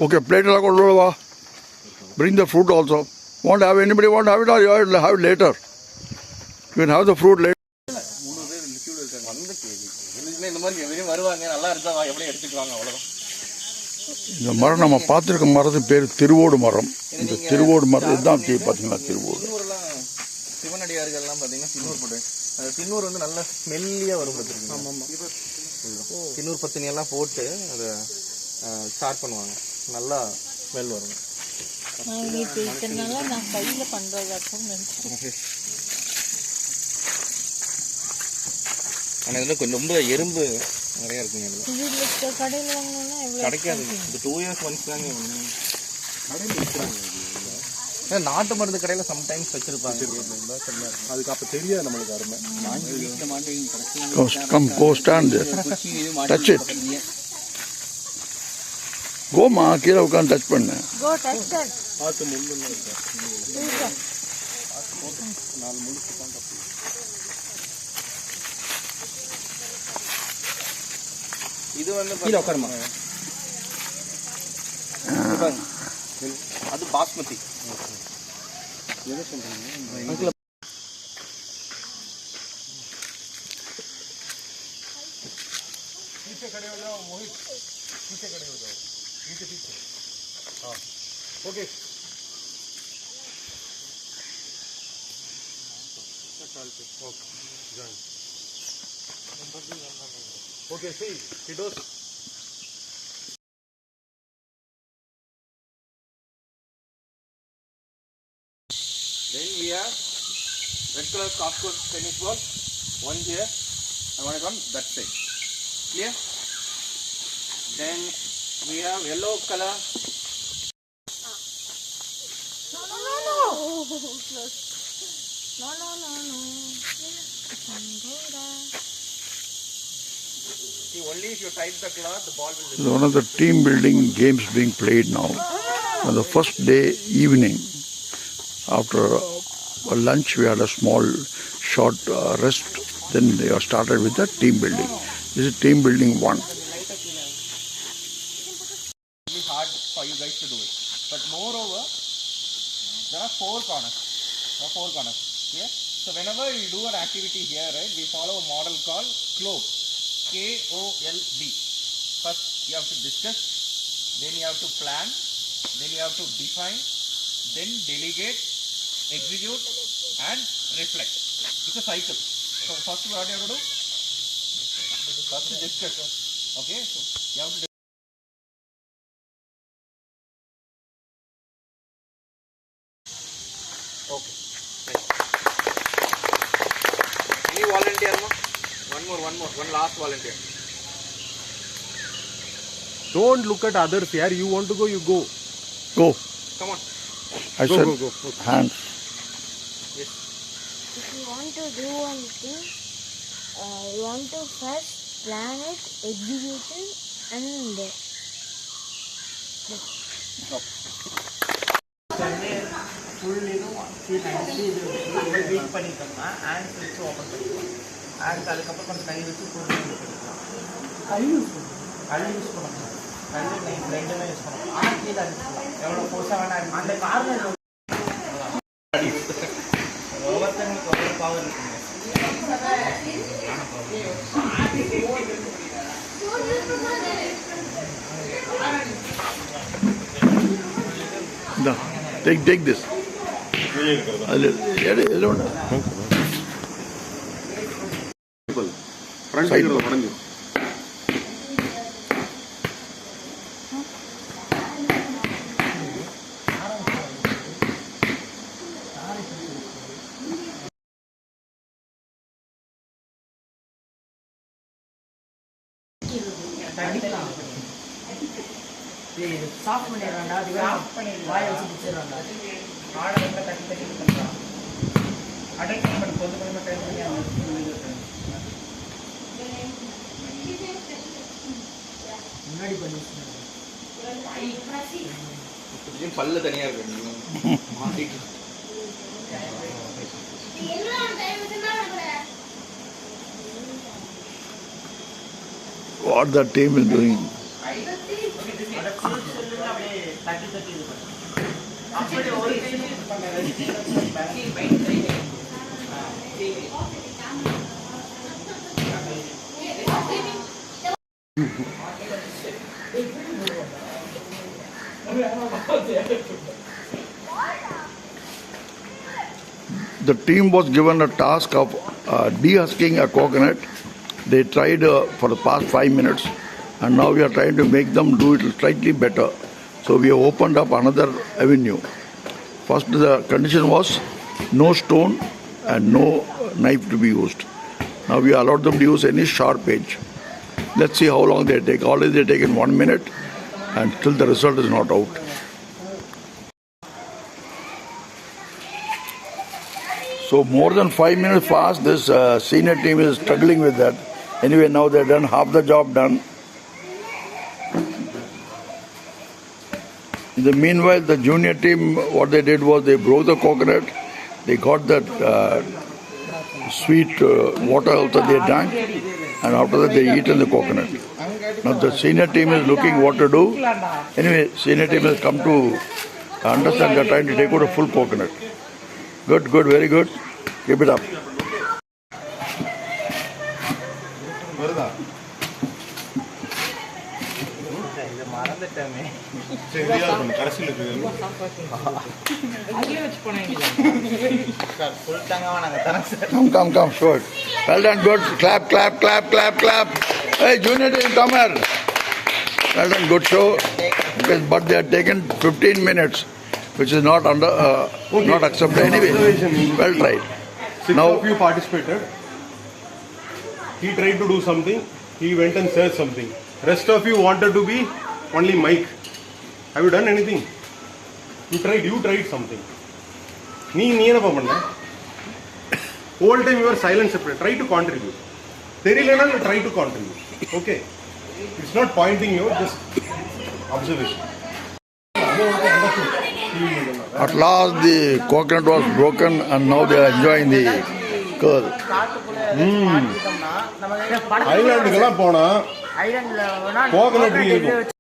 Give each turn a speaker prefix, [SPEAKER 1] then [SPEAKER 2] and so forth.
[SPEAKER 1] Okay, plate bring the fruit also. Won't have anybody want to have it, or you will have it later. You can have the fruit later. இந்த மரம் நம்ம பார்த்துருக்க மரத்து பேர் திருவோடு மரம். இந்த திருவோடு மரம் இதுதான் பார்த்தீங்களா திருவோடு.
[SPEAKER 2] சிவனடியார்கள்லாம் பார்த்தீங்கன்னா தின்னூர் போட்டு அந்த தின்னூர் வந்து நல்லா ஸ்மெல்லியாக வரும் பார்த்துருக்கீங்க. ஆமாம் தின்னூர் பத்தினி எல்லாம் போட்டு அதை ஸ்டார்ட் பண்ணுவாங்க. நல்லா ஸ்மெல் வரும்.
[SPEAKER 3] நான் கையில் பண்ணுறதாக்கும் நினச்சேன்.
[SPEAKER 2] ஆனால் இதில் கொஞ்சம் ரொம்ப எறும்பு நிறையா இருக்குங்க. இதில்
[SPEAKER 3] கடையில் வாங்கினோன்னா
[SPEAKER 2] கிடைக்காது. இந்த 2 years ஒன்ஸ் தாங்க கடையில் விற்கிறாங்க. நாட்டு மருந்து கடையில் சம்டைம்ஸ் வச்சிருப்பாங்க. அதுக்கு அப்போ தெரியாது நம்மளுக்கு அருமை.
[SPEAKER 1] Come, go stand there. Touch it. Go ma, கீழே உட்காந்து டச் பண்ணு.
[SPEAKER 3] Go touch it.
[SPEAKER 2] ஆத்து முள்ளு இருக்கு. 4 முள்ளு போட்டாங்க. இது வந்து கீழே உட்காருமா. அது பாஸ்மதி. எதை சொல்றீங்க? पीछे खड़े हो जाओ मोहित, पीछे खड़े हो जाओ, पीछे पीछे. हाँ okay. Okay see kiddos. Then we have red color Costco tennis ball, one here, I want it on that side. Clear? Then we have yellow color.
[SPEAKER 3] No. Close. No.
[SPEAKER 2] See, only if you type the cloth, the ball will.
[SPEAKER 1] This is one of the team building games being played now. On the first day evening, after lunch, we had a small short rest. Then they are started with the team building. This is team building 1.
[SPEAKER 2] It's really hard for you guys to do it. But moreover, there are 4 corners. Here. So whenever you do an activity here, right, we follow a model called KOLB. KOLB. First, you have to discuss. Then you have to plan. Then you have to define. Then delegate, execute, and reflect. It's a cycle. So first, what you have to do? First, discuss. Okay, so you have to. Okay. Nice. Any volunteer, ma? One last volunteer.
[SPEAKER 4] Don't look at others here. You want to go, you go.
[SPEAKER 1] Go.
[SPEAKER 2] Come on.
[SPEAKER 1] I said
[SPEAKER 4] Go.
[SPEAKER 1] hands.
[SPEAKER 2] Yes.
[SPEAKER 3] If you want to do one thing, you want to first plan it, execute it, and
[SPEAKER 2] wait பண்ணிட்டோம்னா hands வச்சு open பண்ணிக்கலாம். Hands அதுக்கப்புறம் கொஞ்சம் கை வச்சு கை use பண்ணணும். கை ரெண்டுமே use பண்ணணும். ஆனால் கீழே அடிச்சுக்கலாம். எவ்வளோ ஃபோர்ஸாக வேணா அந்த கார்னர் ஒவ்வொருத்தங்களுக்கு ஒவ்வொரு பவர் இருக்குங்க.
[SPEAKER 1] Take this.
[SPEAKER 3] சாஃப்ட் பண்ணிடுறாண்டா. அது வாயை வச்சு பிடிச்சிடுறாண்டா. ஆடை ரொம்ப தட்டி பண்ணுறான். அடை பண்ணி கொஞ்சம் டைம் பண்ணி முன்னாடி பண்ணி
[SPEAKER 2] பல்லு தனியாக இருக்கு. மாட்டிட்டு
[SPEAKER 1] what the team is doing. The team was given a task of de-husking a coconut. They tried for the past 5 minutes, and now we are trying to make them do it slightly better. So we have opened up another avenue. First, the condition was no stone and no knife to be used. Now we allowed them to use any sharp edge. Let's see how long they take. Already they taken 1 minute, and still the result is not out. So more than 5 minutes passed. This senior team is struggling with that. Anyway, now they've done half the job done. In the meanwhile, the junior team, what they did was they broke the coconut. They got that sweet water also they drank, and after that they eaten the coconut. Now the senior team is looking what to do. Anyway, senior team has come to understand they're trying to take out a full coconut. Good, good, very good. Keep it up. Come, show it. Well done, good. Clap, clap, clap, clap, clap. Hey, junior team, come here. Well done, good show. But they have taken 15 minutes, which is not not accepted anyway. Well tried.
[SPEAKER 4] Six
[SPEAKER 1] Now
[SPEAKER 4] of you participated. He tried to do something. He went and said something. Rest of you wanted to be only mic. Have you done anything? You tried something. நீ என்னப்பா பண்ண? Whole time you were silent separate. Try to contribute. தெரியலனா you try to contribute. Okay. It's not pointing you, just observation.
[SPEAKER 1] at last the coconut was broken, and now they are enjoying the curl.
[SPEAKER 4] ஐலாண்டுக்கெல்லாம் போனா
[SPEAKER 3] ஐலாண்ட்ல
[SPEAKER 4] coconut tree இருக்கும்.